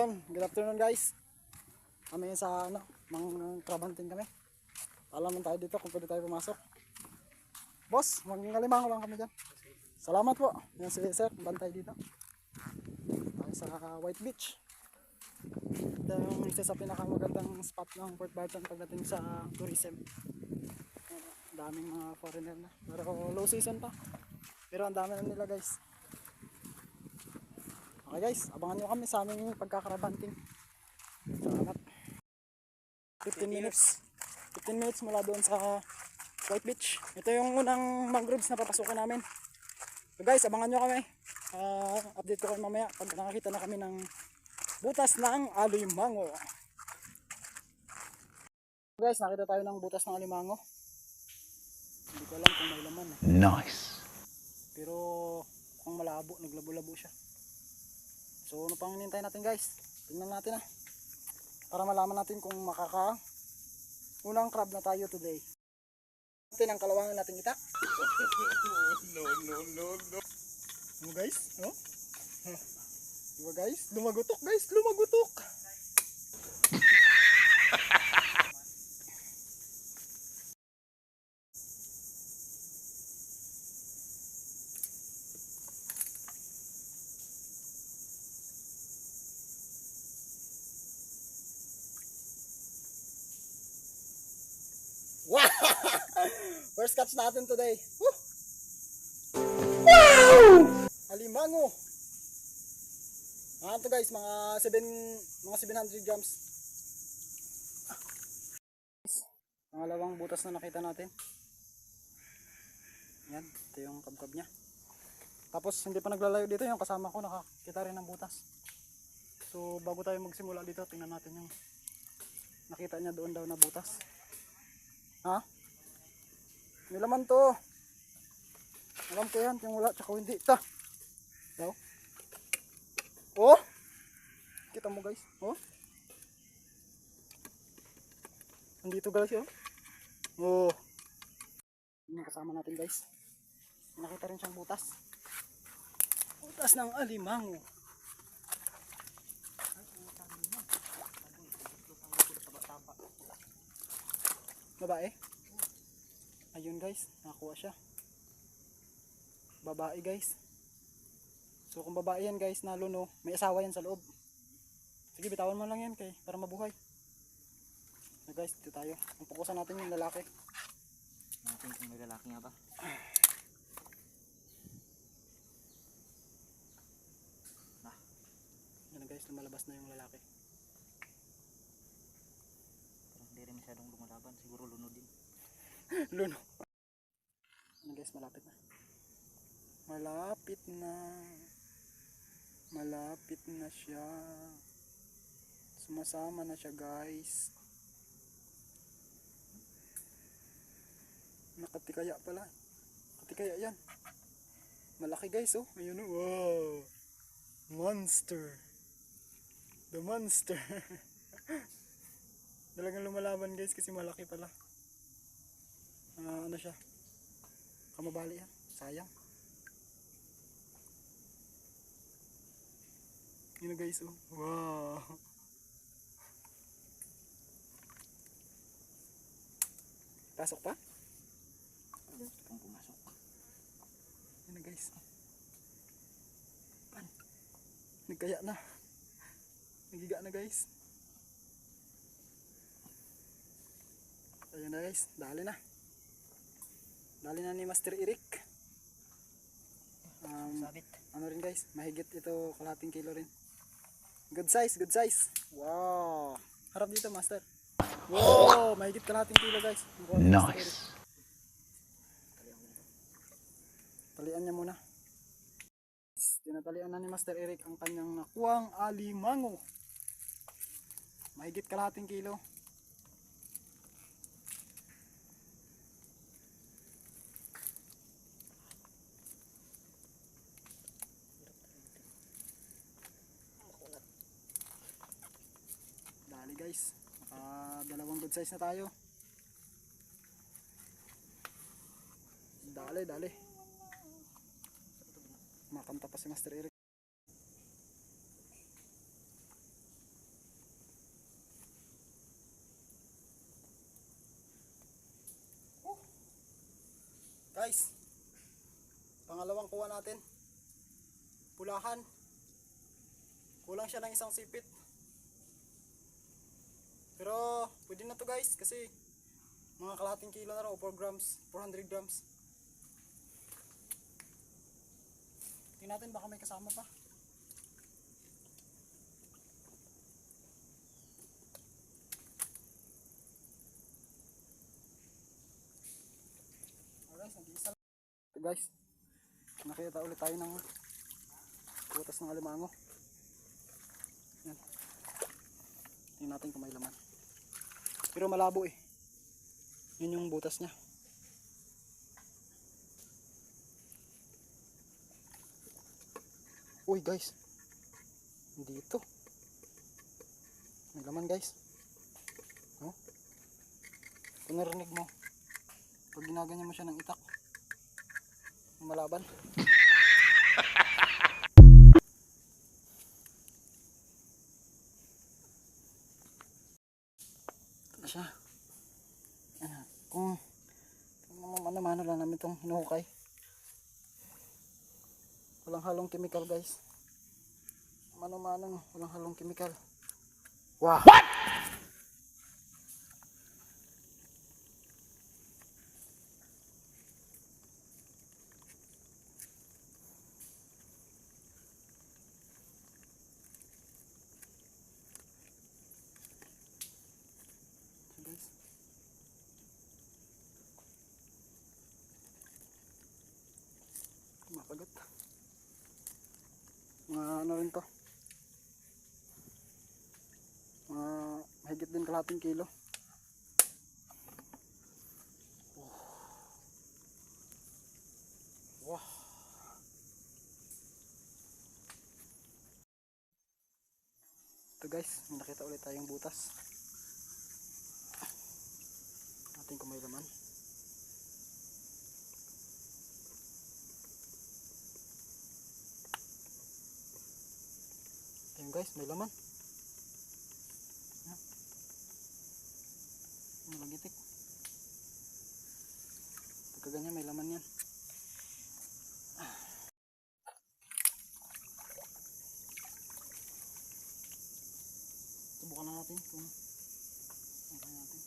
Good afternoon guys. Kami sa mga krabantin kami. Alaman tayo dito kung pwede tayo pumasok. Boss, magalimango lang kami dyan. Salamat po. Yan si sir, bantay dito. Tayo sa White Beach. Ito yung isa sa pinakamagandang spot ng Port Barton pagdating sa tourism. Daming mga foreigner na. Pero low season pa. Pero ang dami na nila guys. Okay guys, abangan nyo kami sa aming pagkakarabanting. Salamat. 15 minutes mula doon sa White Beach. Ito yung unang mangroves na papasukan namin. So guys, abangan nyo kami. Update ko kayo mamaya pag nakakita na kami ng butas ng alimango. So guys, nakita tayo ng butas ng alimango. Hindi ko alam kung may laman eh. Nice. Pero kung malabo, naglabo-labo siya. So ano pang hinintay natin guys? Tingnan natin para malaman natin kung unang crab na tayo today. Natin ang kalawangan natin itak. No. Ano guys? No? Diba guys? Lumagutok guys, lumagutok. Wow! First catch natin today. Woo! Wow! Alimango. Ito guys, mga 700 grams. Pangalawang butas na nakita natin. Yan, ito yung kabkab niya. Tapos hindi pa naglalayo dito, yung kasama ko nakakita rin ng butas. So bago tayo magsimula dito, tingnan natin yung nakita niya doon daw na butas. Ha? May laman to. Alam ko yan, yung wala tsaka hindi. Ta. Daw. Oh. Kita mo guys. Oh. Nandito guys oh. Oh. Yung kasama natin guys. Nakita rin siyang butas. Butas ng alimango. Babae. Ayun guys, nakakuha siya. Babae guys. So kung babae yan guys na luno, may asawa yan sa loob. Sige, bitawan mo lang yan para mabuhay. So guys, dito tayo. Pupukusan natin yung lalaki. Natin kung may lalaki nga ba? Yan guys, lumalabas na yung lalaki. Parang hindi rin masyadong lumalaban. Siguro luno din. Luno. Ano guys, malapit na. Malapit na siya. Sumasama na siya guys. Nakatikaya pala. Katikaya yan. Malaki guys oh. Ayun oh. Wow. Monster. The monster. Talagang lumalaban guys kasi malaki pala. Ano siya? Kamabali yan. Sayang. Yun guys oh. Wow. Pasok pa? Kung pumasok. Yun guys. Nagkaya na. Nagiga na guys. Ayun na guys. Dali na. Dali na ni Master Eric. Sabit. Ano rin guys, mahigit ito kalahating kilo rin. Good size, good size. Wow. Harap dito Master. Wow, mahigit kalahating kilo guys. Nice. Talian niya muna. Tinatalian na ni Master Eric ang kanyang nakuhang alimango. Mahigit kalahating kilo. Dali guys, dalawang good size na tayo. Dali. Makanta pa si Master Eric. guys, pangalawang kuha natin. Pulahan. Kulang siya ng isang sipit. Pero pwede na to guys kasi mga kalahating kilo na raw, 4 grams, 400 grams. Tingnan natin baka may kasama pa. Alright, nag-iisa lang. So guys, nakita ulit tayo ng butas ng alimango. Yan. Tingnan natin kung may laman. Pero malabo eh. Yun yung butas niya. Uy guys, dito may laman guys. No? Kung narinig mo, pag ginaganyan mo siya ng itak, malaban. Ito na siya. Ayan. Kung mano lang namin itong hinuhukay. Walang halong chemical guys. Mano-manong walang halong chemical. Wow! What? So guys, makagat. Mga ano rin to, mga mahigit din kalahating kilo. Wow. Ito guys, may nakita ulit tayong butas. Natin kung may laman. Ayun guys, may laman. Malagitik. Pagka ganyan may laman yan. Subukan na natin kung ano natin.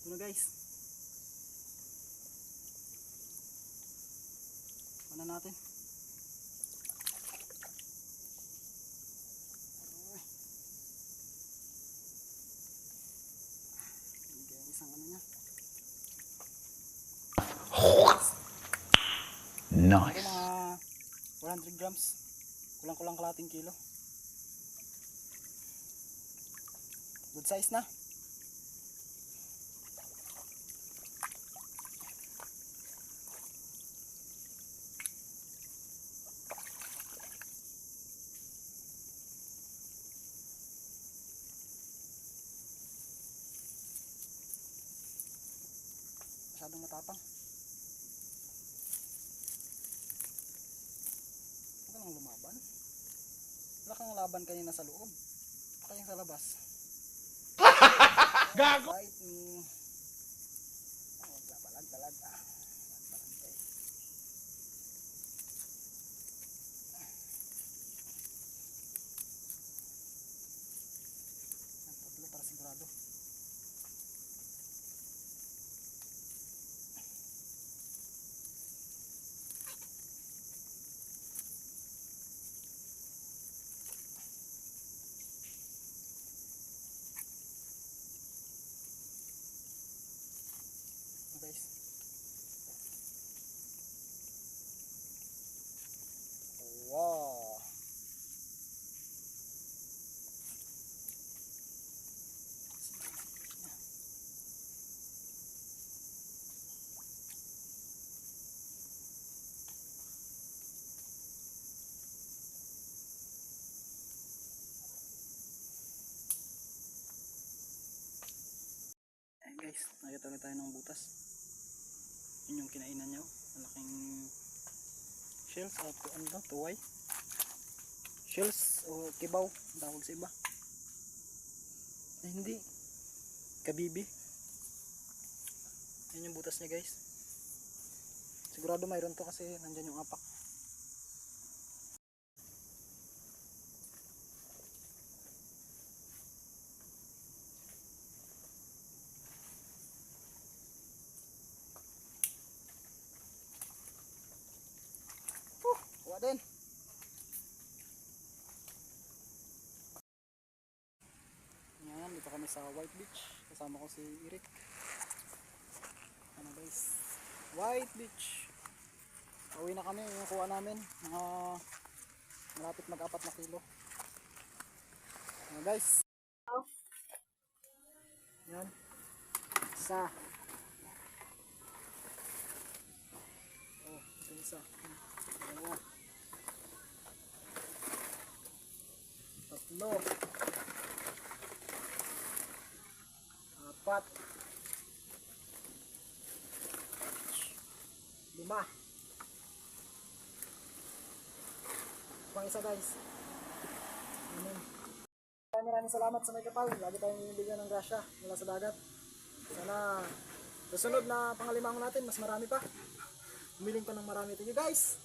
Ito na guys. Ano natin? Isang ano niya. Nice. Ito mga 100 grams. Kulang-kulang kalating kilo. Good size na. Masyadong matapang. Huwag ka nang lumaban. Wala kang laban kanina sa loob. Kaya sa labas. Gago! Bite me. Balag-balag ah. Balag kayo. Ang tatlo para sigurado. Guys, wow, guys, nakita ulit tayo ng butas. Yun yung kinainan niya. Malaking shells at ano daw, tuway. Shells o kibaw, ang tawag sa iba. Ay, hindi. Kabibi. Yan yung butas niya guys. Sigurado mayroon to kasi nandyan yung apak. Kuha din. Yan, dito kami sa White Beach. Kasama ko si Eric. Ano guys? White Beach. Pauwi na kami. Yung kuha namin. Mga malapit mag-4 na kilo. Yan guys. Yan. Isa. Oh, ito isa. Dalawa. Tatlo. 4. 5. Pang isa guys. Amen. Maraming salamat sa may kapal. Lagi tayong bibigyan ng grasya mula sa dagat. Sana susunod na pangalimango natin mas marami pa. Humiling pa ng marami. Thank you guys.